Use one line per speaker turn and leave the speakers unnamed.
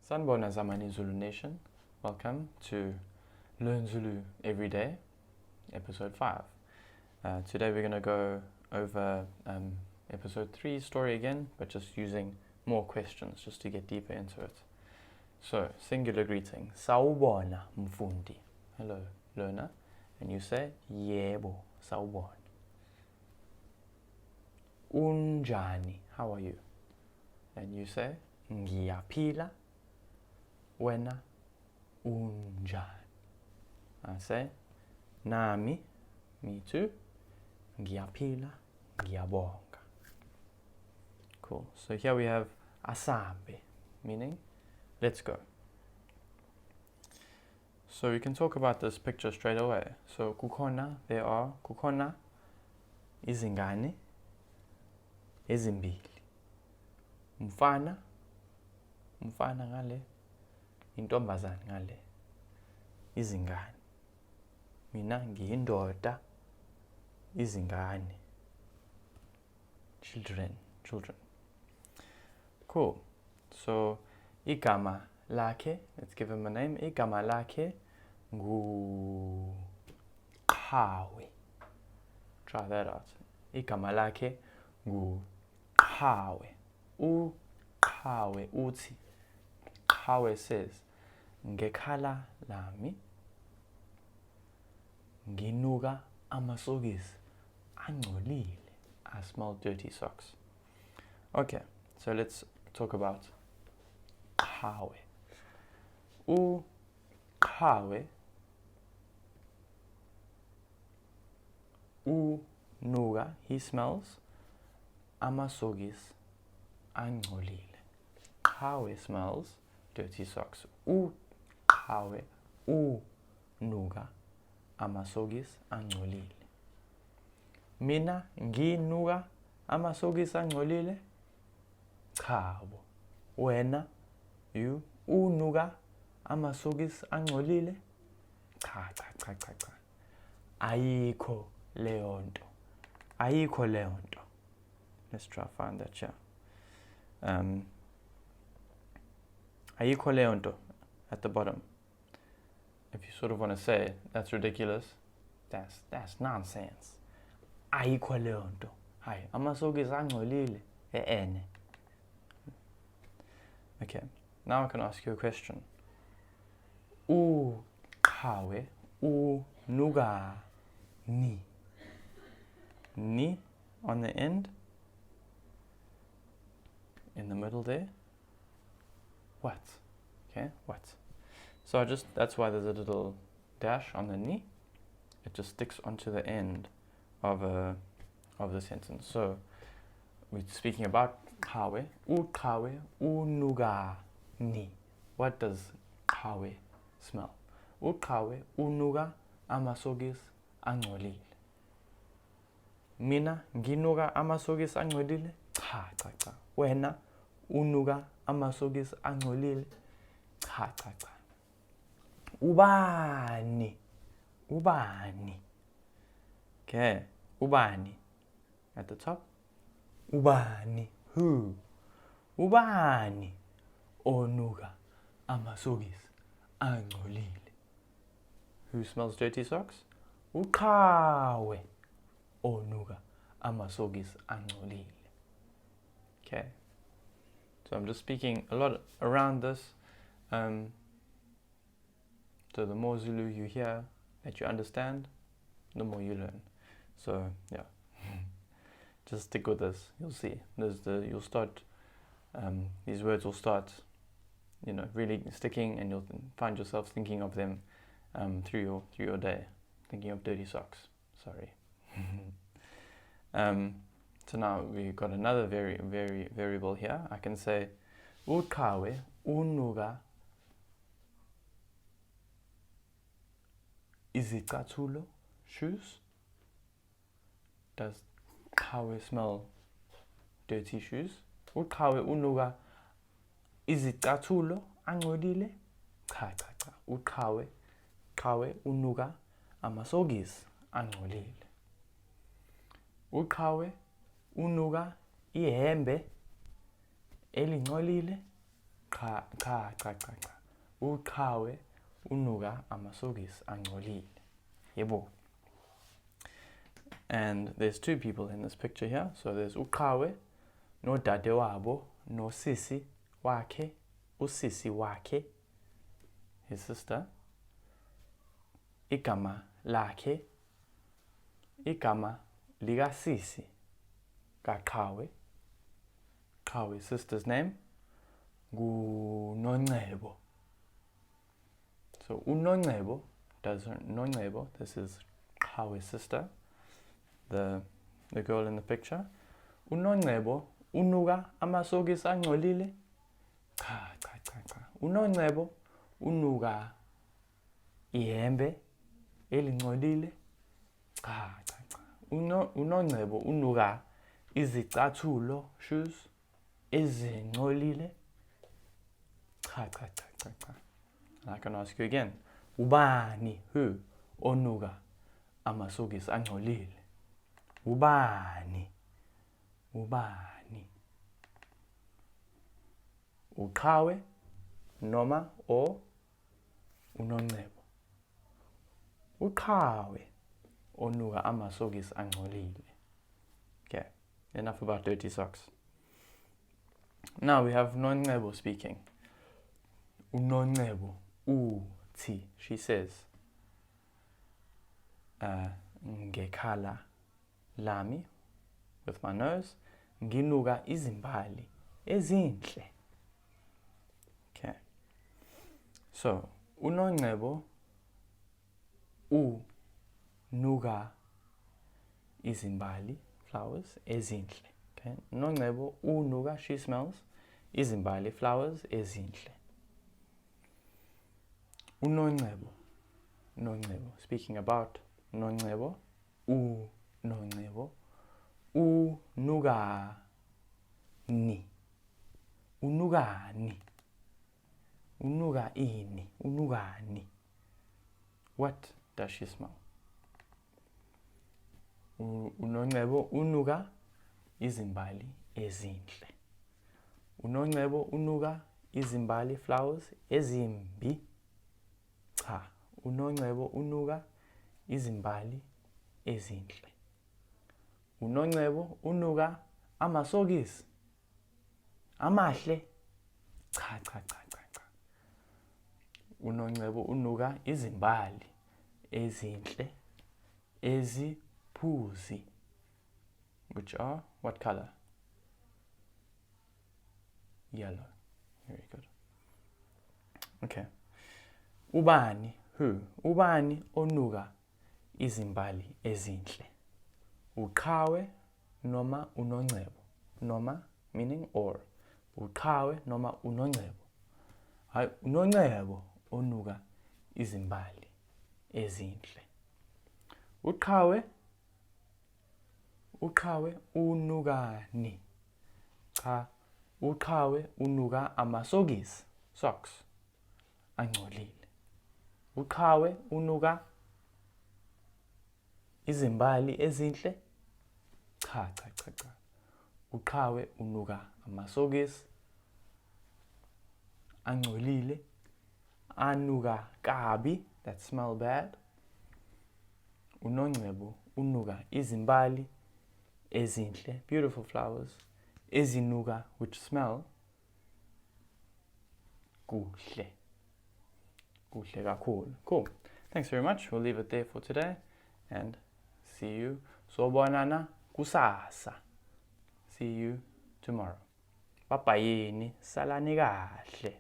Sanibona Zamani Zulu Nation. Welcome to Learn Zulu Every Day, episode 5. Today we're going to go over episode 3 story again, but just using more questions just to get deeper into it. So, singular greeting. Sawubona mfundi. Hello, learner. And you say, yebo, sawubona. Unjani, how are you? And you say, ngiyaphila. Wena unjani? I say, nami, me too, ngiyaphila, ngiyabonga. Cool. So here we have asambe, meaning let's go. So we can talk about this picture straight away. So kukhona izingane ezimbili. Mfana ngale, intombazane ngale, izingane. Mina ngiyindoda, izingane. Children. Cool. So igama lakhe, let's give him a name. Igama lakhe ngu Qhawe. Try that out. Igama lakhe ngu Qhawe. Qhawe uthi. Qhawe says, ngekhala lami nginuka amasokisi angcolile. I smell dirty socks. Okay, so let's talk about Qhawe. Qhawe unuka, he smells amasokisi angcolile. Qhawe smells dirty socks. Qhawe unuka amasokisi angcolile. Mina nginuka amasokisi angcolile? Chabo. Wena, you, unuka amasokisi angcolile? Cha. Ayikho leyo nto. Let's try to find that here. Ayikho leyo nto at the bottom. If you sort of want to say that's ridiculous, that's nonsense. Ayikho leyo nto. Hayi, amasokisi angcolile ene. Okay, now I can ask you a question. Qhawe unuka ni. Ni on the end. In the middle there. What? Okay, what? So that's why there's a little dash on the ni. It just sticks onto the end of the sentence. So we're speaking about Qhawe. Qhawe unuka ni. What does Qhawe smell? Qhawe unuka amasokisi angcolile. Mina nginuka amasokisi angcolile? Cha. Wena unuka amasokisi angcolile? Cha. Ubani. Okay, ubani. At the top. Ubani. Who? Ubani. Onuka amasokisi angcolile. Who smells dirty socks? Qhawe. Onuka amasokisi angcolile. Okay. So I'm just speaking a lot around this. So the more Zulu you hear that you understand, the more you learn. So yeah, just stick with this. You'll see. You'll start. These words will start, really sticking, and you'll find yourself thinking of them through your day. Thinking of dirty socks. Sorry. So now we've got another variable here. I can say, Qhawe unuka izicathulo shoes. Does Qhawe smell dirty shoes? Qhawe unuka izicathulo angcolile? Cha. Qhawe unuka amasokisi angcolile. Qhawe unuka ihembe elingcolile? cha. Uqhawe unuka amasokisi angcolile. Yebo. And there's two people in this picture here. So there's uqhawe no dadewabo no sisi wakhe, usisi wakhe, his sister. Igama lakhe, igama likasisi kaqhawe. Qhawe's sister's name nguNoncebo. So uNoncebo does her Noncebo. This is Qhawe's sister, the girl in the picture. uNoncebo unuka amasokisi angcolile. Cha. uNoncebo unuka ihembe elingcolile. Cha. uNoncebo unuka izicathulo, shoes, ezingcolile. Cha. I can ask you again. Ubani, who, onuka amasokisi angcolile? Ubani. Uqhawe noma o uNoncebo. Uqhawe onuka amasokisi angcolile. Okay, enough about dirty socks. Now we have Noncebo speaking. uNoncebo uthi, she says, ngekhala lami, with my nose, nginuka izimbali ezinhle. Okay. So, uNoncebo unuka izimbali, flowers, ezinhle. Okay. Noncebo unuka, she smells, izimbali, flowers, ezinhle. uNoncebo, speaking about Noncebo, uNoncebo unukani. Unukani. What does she smell? uNoncebo unuka izimbali ezinhle. uNoncebo unuka izimbali, flowers, ezimbi. Cha. uNoncebo unuka izimbali ezinhle. uNoncebo unuka amasokisi amahle. Cha. uNoncebo unuka izimbali ezinhle eziphuzi, which are what color? Yellow. Very good. Okay. Ubani, who? Ubani onuka izimbali ezinhle? Uqhawe noma uNoncebo? Noma meaning or. Uqhawe noma uNoncebo? Hayi, uNoncebo onuka izimbali ezinhle. Uqhawe unukani? Cha. Uqhawe unuka amasokisi, socks, angcolile. Uqhawe unuka izimbali ezinhle. Cha. Uqhawe unuka amasokisi angcolile, anuka kabi, that smell bad. uNoncebo unuka izimbali ezinhle, beautiful flowers, ezinuka, which smell kuhle kakhulu. Cool. Thanks very much. We'll leave it there for today and see you. Sobonana kusasa. See you tomorrow. Bye bye. Salani kahle.